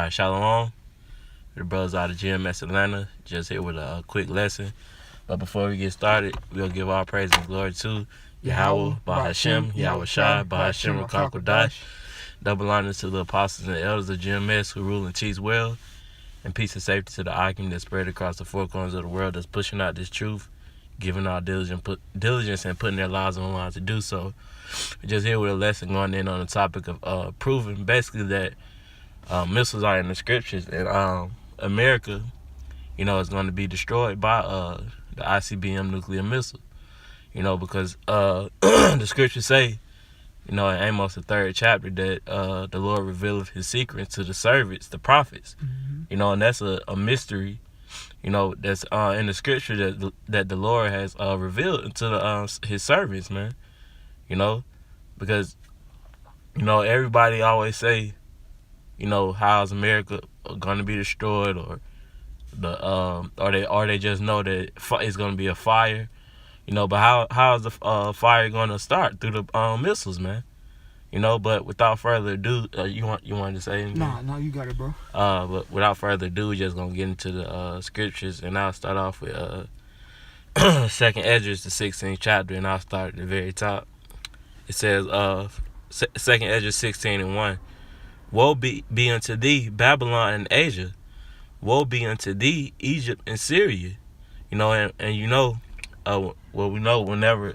Shalom. The brothers out of GMS Atlanta. Just here with a quick lesson. But before we get started, we'll give all praise and glory to Yahweh, Bahashem, Yahweh Shai, Bahashem, Rakakwadash. Double honors to the apostles and elders of GMS who rule and teach well. And peace and safety to the Akim that spread across the four corners of the world that's pushing out this truth, giving our diligence and putting their lives on the line to do so. We're just here with a lesson going in on the topic of proving basically that missiles are in the scriptures, and America, is going to be destroyed by the ICBM nuclear missile. Because the scriptures say, in Amos the 3rd chapter, that the Lord revealeth his secrets to the servants, the prophets. Mm-hmm. And that's a mystery, that's in the scripture that the Lord has revealed to his servants, man. Because everybody always say, how's America going to be destroyed, or they just know that it's going to be a fire, but how is the fire going to start? Through the missiles, man. But without further ado, you wanted to say anything? No, you got it, bro. But without further ado, we're just gonna get into the scriptures, and I'll start off with 2nd Esdras, the 16th chapter, and I'll start at the very top. It says, 2nd Esdras 16:1. Woe be unto thee, Babylon and Asia. Woe be unto thee, Egypt and Syria. We know whenever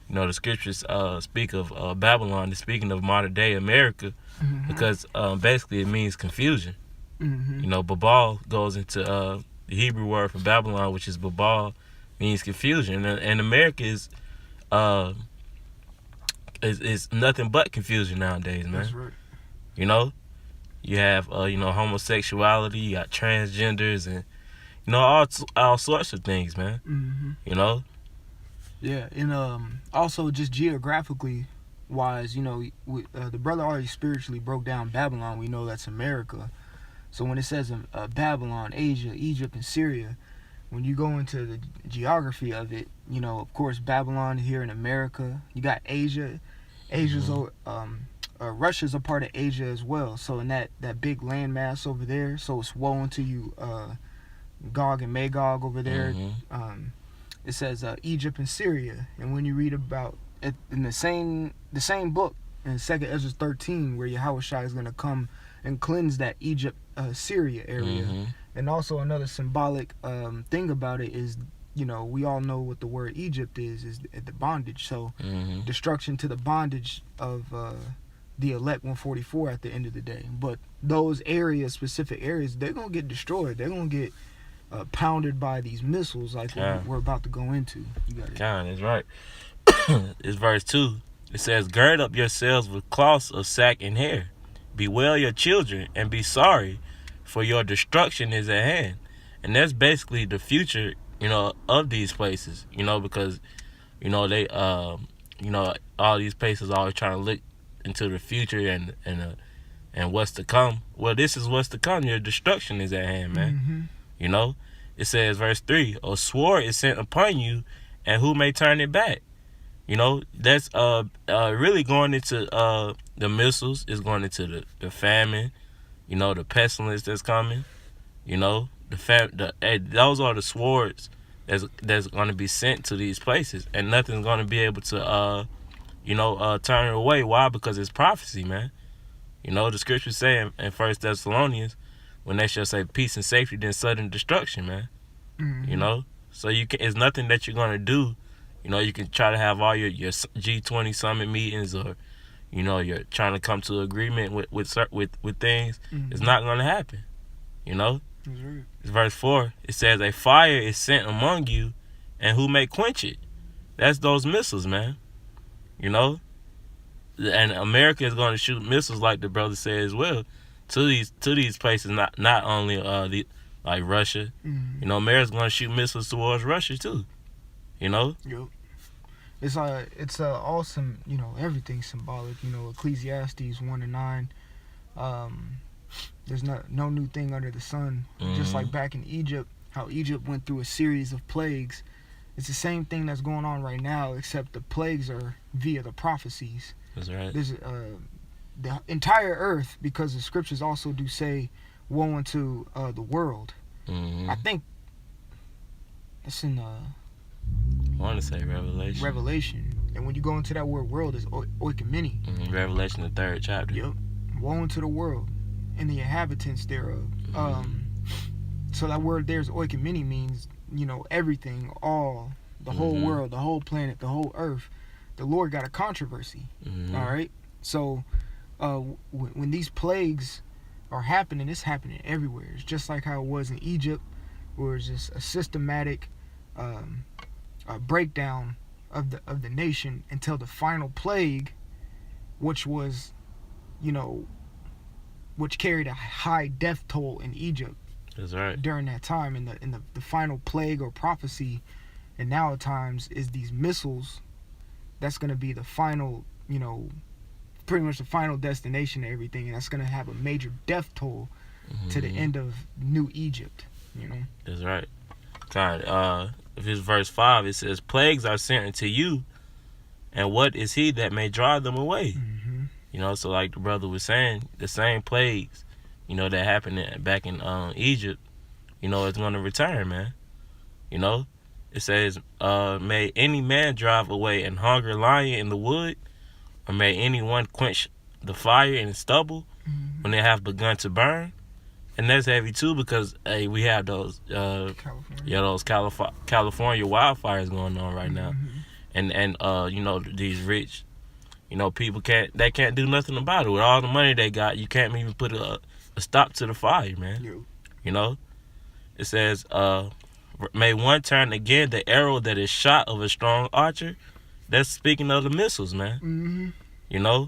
the scriptures speak of Babylon, they're speaking of modern day America, mm-hmm. because basically it means confusion. Mm-hmm. Babal goes into the Hebrew word for Babylon, which is Babal, means confusion, and America is nothing but confusion nowadays, man. That's right. You have homosexuality, you got transgenders, and all sorts of things, man. Mm-hmm. Yeah, and also just geographically wise, the brother already spiritually broke down Babylon. We know that's America. So when it says Babylon, Asia, Egypt, and Syria, when you go into the geography of it, of course, Babylon here in America. You got Asia. Asia's Russia's a part of Asia as well. So in that big landmass over there, so it's woe unto you, Gog and Magog over there. Mm-hmm. It says Egypt and Syria, and when you read about it in the same book in 2nd Esdras 13, where Yahweh Shai is going to come and cleanse that Egypt Syria area. Mm-hmm. And also another symbolic thing about it is, we all know what the word Egypt is the bondage. So mm-hmm. destruction to the bondage of the elect 144 at the end of the day. But those specific areas, they're going to get destroyed. They're going to get pounded by these missiles like we're about to go into. You got it. That's right. It's verse 2. It says, gird up yourselves with cloths of sack and hair. Bewail your children and be sorry, for your destruction is at hand. And that's basically the future, of these places, because, they, all these places are always trying to look into the future and what's to come. Well, this is what's to come. Your destruction is at hand, man. Mm-hmm. It says, verse 3, a sword is sent upon you, and who may turn it back? That's really going into the missiles, is going into the famine, the pestilence that's coming, those are the swords that's going to be sent to these places, and nothing's going to be able to turn it away. Why? Because it's prophecy, man. The scriptures say in 1 Thessalonians, when they shall say peace and safety, then sudden destruction, man. Mm-hmm. So it's nothing that you're gonna do. You can try to have all your G20 summit meetings, or you're trying to come to agreement with things. Mm-hmm. It's not gonna happen. Mm-hmm. It's verse 4. It says, a fire is sent among you, and who may quench it? That's those missiles, man. And America is going to shoot missiles, like the brother said as well, to these places, not only like Russia. Mm-hmm. America's going to shoot missiles towards Russia too. Yep. It's awesome. Everything's symbolic. Ecclesiastes 1:9. There's no new thing under the sun. Mm-hmm. Just like back in Egypt, how Egypt went through a series of plagues. It's the same thing that's going on right now, except the plagues are via the prophecies. That's right. There's the entire earth, because the scriptures also do say, woe unto the world. Mm-hmm. I think it's in I want to say Revelation. Revelation. And when you go into that word world, is oikomene. Mm-hmm. Revelation, the 3rd chapter. Yep. Woe unto the world and the inhabitants thereof. Mm-hmm. So that word there is oikomene, means, everything, all, the whole Mm-hmm. world, the whole planet, the whole earth. The Lord got a controversy. Mm-hmm. All right. So when these plagues are happening, it's happening everywhere. It's just like how it was in Egypt, where it's just a systematic breakdown of the nation until the final plague, which was, which carried a high death toll in Egypt. That's right. During that time, in the final plague or prophecy, and now at times is these missiles. That's going to be the final, pretty much the final destination of everything, and that's going to have a major death toll to the end of New Egypt. That's right. God, if it's verse 5, it says, "Plagues are sent unto you, and what is he that may drive them away?" Mm-hmm. So like the brother was saying, the same plagues, that happened back in Egypt, it's going to return, man. It says, "May any man drive away an hungry lion in the wood, or may anyone quench the fire in the stubble when they have begun to burn." And that's heavy too, because we have those California wildfires going on right now, and these rich, people can't do nothing about it. With all the money they got, you can't even put a stop to the fire, man. Yep. It says, "May one turn again the arrow that is shot of a strong archer." That's speaking of the missiles, man. Mm-hmm.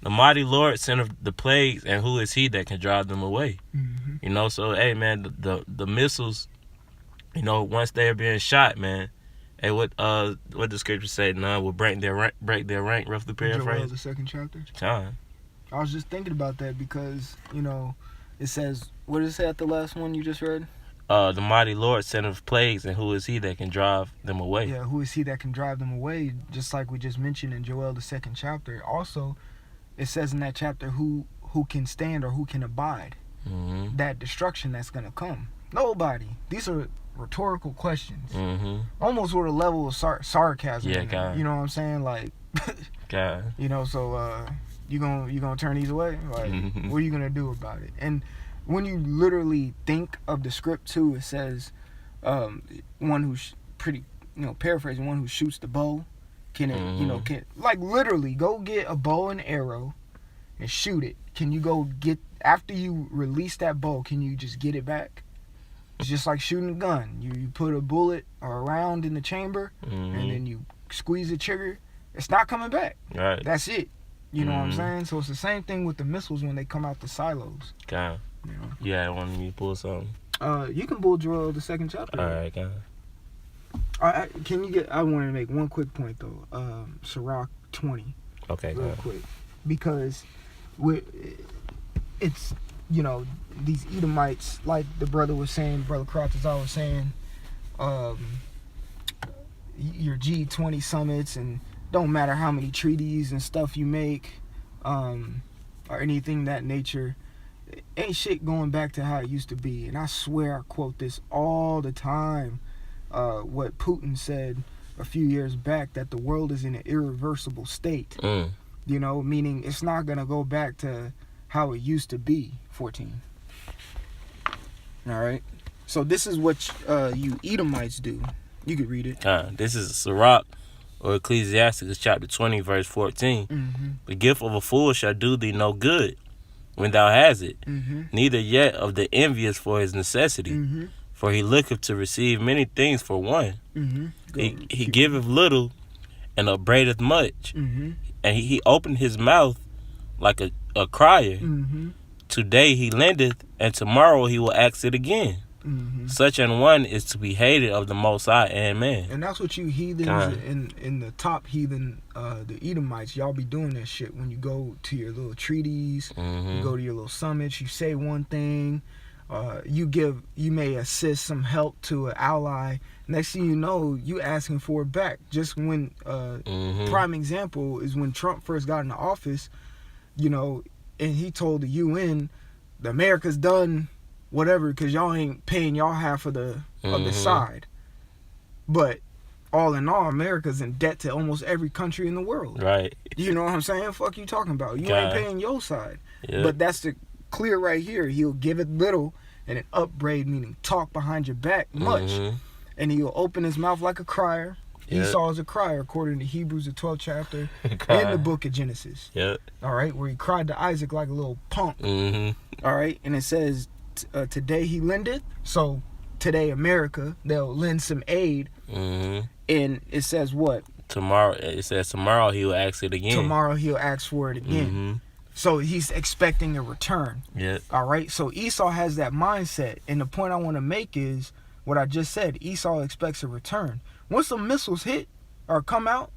The mighty Lord sent of the plagues, and who is he that can drive them away? Mm-hmm. So hey, man, the missiles, once they're being shot, man. Hey, what the scripture say? None will break their rank, roughly paraphrase. Joel, the 2nd chapter. Time. I was just thinking about that because it says, what did it say at the last one you just read? The mighty Lord sent of plagues, and who is he that can drive them away? Yeah, who is he that can drive them away? Just like we just mentioned in Joel, the 2nd chapter. Also, it says in that chapter who can stand or who can abide that destruction that's going to come. Nobody. These are rhetorical questions. Almost with a level of sarcasm. Yeah, God. You know what I'm saying? Like, God. So you gonna turn these away? Like, what are you going to do about it? And when you literally think of the script too, it says one who's paraphrasing, one who shoots the bow can like literally go get a bow and arrow and shoot it. Can you go get, after you release that bow, can you just get it back? It's just like shooting a gun. You put a bullet or a round in the chamber, and then you squeeze the trigger. It's not coming back. Right. That's it. You know what I'm saying? So it's the same thing with the missiles when they come out the silos. God. Yeah, I wanted me to pull something. You can pull Joel, the 2nd chapter. All right, God. Can you get? I want to make one quick point though. Sirach 20. Okay, real God. quick, because it's these Edomites, like the brother was saying, brother Kratazar was saying, your G20 summits, and don't matter how many treaties and stuff you make, or anything that nature, ain't shit going back to how it used to be. And I swear I quote this all the time. What Putin said a few years back, that the world is in an irreversible state. Meaning it's not gonna go back to how it used to be. 14. All right. So this is what you Edomites do. You could read it. This is Sirach, or Ecclesiasticus chapter 20, verse 14. The gift of a fool shall do thee no good when thou hast it, neither yet of the envious for his necessity. For he looketh to receive many things for one. He giveth little and upbraideth much. And he opened his mouth like a crier. Today he lendeth, and tomorrow he will ask it again. Such an one is to be hated of the Most High and man. And that's what you heathens in the top heathen, the Edomites, y'all be doing that shit when you go to your little treaties, you go to your little summits, you say one thing, you may assist some help to an ally. Next thing you know, you asking for it back. Just when prime example is when Trump first got into office, you know, and he told the UN, the America's done whatever because y'all ain't paying y'all half of the side. But all in all, America's in debt to almost every country in the world. Right. You know what I'm saying? Fuck you talking about. You God. ain't paying your side. Yep. But that's the clear right here. He'll give it little and an upbraid, meaning talk behind your back much. And he'll open his mouth like a crier. Yep. Esau is a crier, according to Hebrews, the 12th chapter, in the book of Genesis. Yep. All right, where he cried to Isaac like a little punk. All right, and it says, today he lendeth. So today, America, they'll lend some aid. And it says what? Tomorrow, it says tomorrow he'll ask it again. Tomorrow he'll ask for it again. So he's expecting a return. Yep. All right, so Esau has that mindset. And the point I want to make is what I just said. Esau expects a return. Once the missiles hit or come out,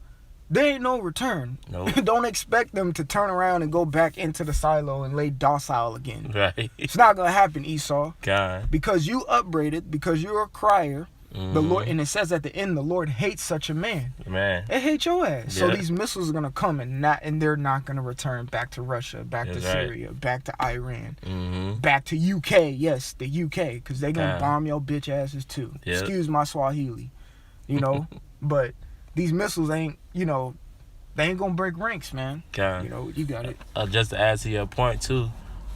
there ain't no return. Nope. Don't expect them to turn around and go back into the silo and lay docile again. Right. It's not going to happen, Esau. God. Because you upbraided, because you're a crier, the Lord, and it says at the end, the Lord hates such a man. Man. It hates your ass. Yeah. So these missiles are going to come and they're not going to return back to Russia, back to Syria, back to Iran, back to UK. Yes, the UK, because they're going to bomb your bitch asses too. Yep. Excuse my Swahili. You know, but these missiles ain't, you know, they ain't gonna break ranks, man. God. You know, you got it. Just to add to your point too,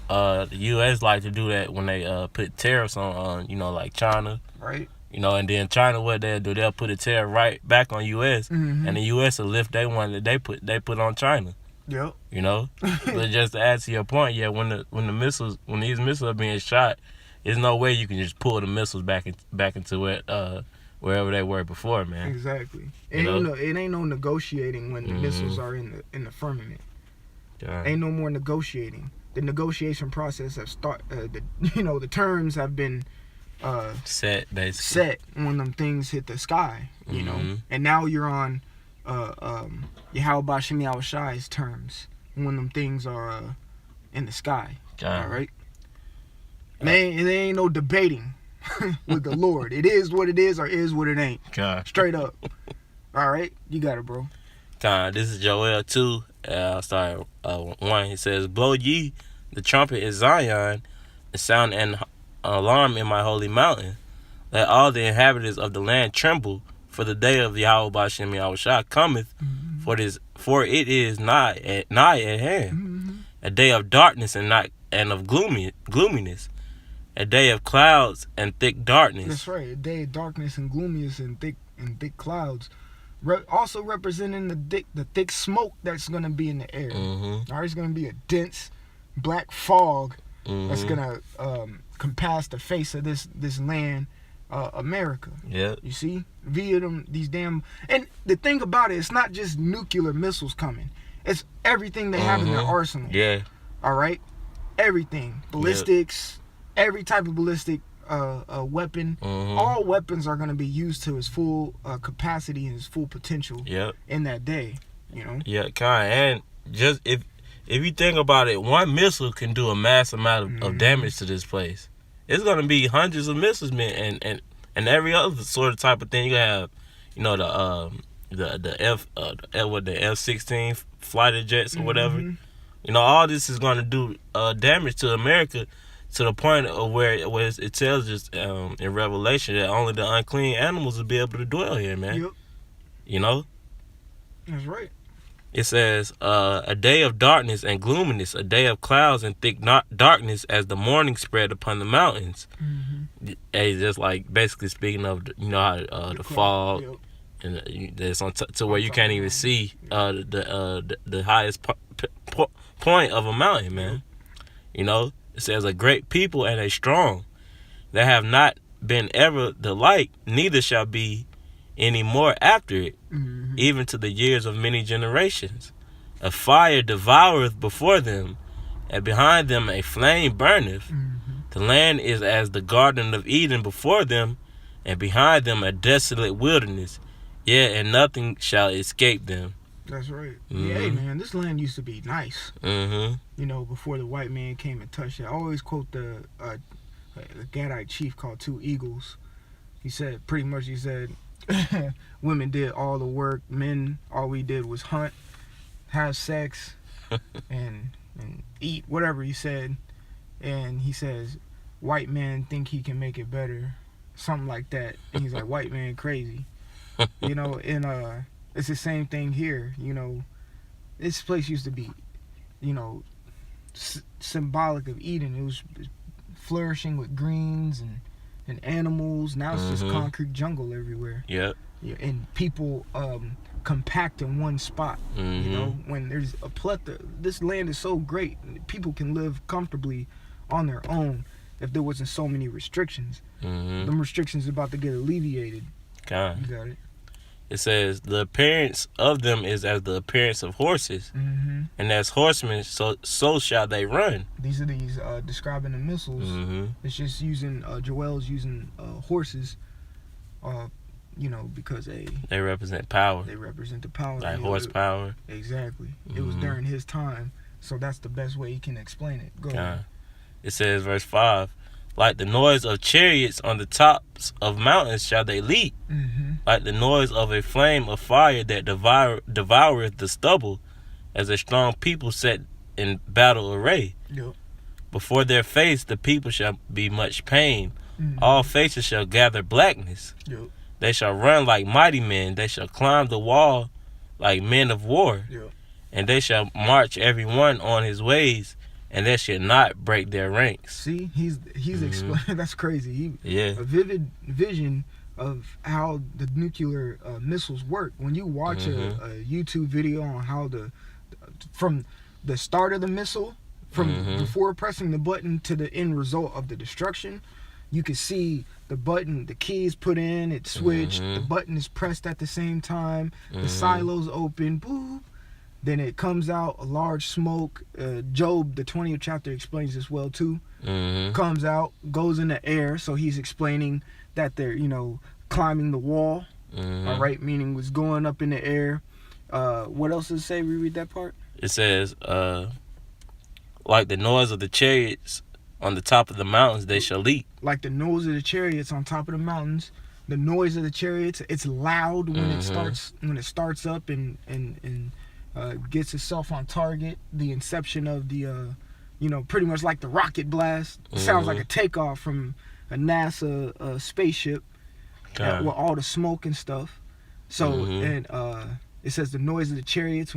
the U.S. like to do that when they put tariffs on, you know, like China. Right. You know, and then China, what they'll do, they'll put a tariff right back on U.S. And the U.S. will lift they one that they put on China. Yep. You know, but just to add to your point, yeah, when these missiles are being shot, there's no way you can just pull the missiles back into it. Wherever they were before, man. Exactly. It ain't no negotiating when the missiles are in the firmament. Ain't no more negotiating. The negotiation process have the terms have been set basically. Set when them things hit the sky, you know. And now you're on Yahweh Shem Yahweh Shai's terms when them things are in the sky. All right. There ain't no debating with the Lord. It is what it is or is what it ain't. God. Straight up. All right? You got it, bro. This is Joel 2. I'll start 1. He says, blow ye the trumpet in Zion and sound an alarm in my holy mountain. Let all the inhabitants of the land tremble, for the day of Yahweh B'Shem Yahweh Shah cometh, for it is nigh at hand. A day of darkness and of gloominess. A day of clouds and thick darkness. That's right. A day of darkness and gloominess and thick clouds. Also representing the thick smoke that's gonna be in the air. All right, it's gonna be a dense black fog that's gonna compass the face of this land, America. Yeah. You see, via these damn. And the thing about it, it's not just nuclear missiles coming. It's everything they have in their arsenal. Yeah. All right, everything, ballistics. Every type of ballistic weapon, all weapons are going to be used to its full capacity and its full potential in that day, you know? Yeah, and just if you think about it, one missile can do a mass amount of damage to this place. It's going to be hundreds of missiles, man, and every other sort of type of thing. You have, you know, the F-16 fighter jets or whatever. You know, all this is going to do damage to America. To the point of where it tells us in Revelation that only the unclean animals will be able to dwell here, man. Yep. You know? That's right. It says, a day of darkness and gloominess, a day of clouds and thick darkness as the morning spread upon the mountains. And just like basically speaking of, you know, how the fog, and it's on to where you can't even see the highest point of a mountain, man. You know? It says, a great people and a strong, that have not been ever the like, neither shall be any more after it, even to the years of many generations. A fire devoureth before them, and behind them a flame burneth. The land is as the garden of Eden before them, and behind them a desolate wilderness. Yeah, and nothing shall escape them. That's right. Yeah, hey, man, this land used to be nice. You know, before the white man came and touched it. I always quote the Gadite chief called Two Eagles. He said, women did all the work. Men, all we did was hunt, have sex, and and eat whatever he said, and he says, "White man think he can make it better," something like that. And he's like, "White man crazy," And it's the same thing here. This place used to be, symbolic of Eden. It was flourishing with greens and animals. Now it's just concrete jungle everywhere. Yep. Yeah, and people compact in one spot. When there's a plethora, this land is so great. People can live comfortably on their own if there wasn't so many restrictions. Them restrictions are about to get alleviated. God. You got it. It says, the appearance of them is as the appearance of horses, and as horsemen, so shall they run. These are describing the Missles. It's just using, Joel's using horses, because they represent power. They represent the power. Like horsepower. Exactly. It was during his time, so that's the best way he can explain it. Go ahead. It says, verse 5, like the noise of chariots on the tops of mountains shall they leap, like the noise of a flame of fire that devoureth the stubble, as a strong people set in battle array. Yep. Before their face the people shall be much pain. All faces shall gather blackness. Yep. They shall run like mighty men. They shall climb the wall like men of war. Yep. And they shall march every one on his ways, and they shall not break their ranks. See, he's explaining. That's crazy. A vivid vision of how the nuclear missiles work. When you watch a YouTube video on how from the start of the missile, from before pressing the button to the end result of the destruction, you can see the key is put in, it's switched, the button is pressed at the same time, the silos open, boop. Then it comes out, a large smoke. Job, the 20th chapter, explains this well too. Comes out, goes in the air. So he's explaining that they're, climbing the wall. All right, meaning was going up in the air. What else does it say? Reread that part. It says, like the noise of the chariots on the top of the mountains, they shall leap. Like the noise of the chariots on top of the mountains. The noise of the chariots, it's loud when it starts. When it starts up and gets itself on target. The inception of the, pretty much like the rocket blast. Sounds like a takeoff from a NASA spaceship with all the smoke and stuff. So, and it says the noise of the chariots.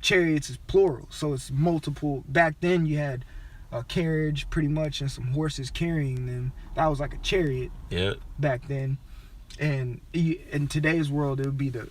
Chariots is plural, so it's multiple. Back then you had a carriage pretty much and some horses carrying them. That was like a chariot back then. And in today's world, it would be the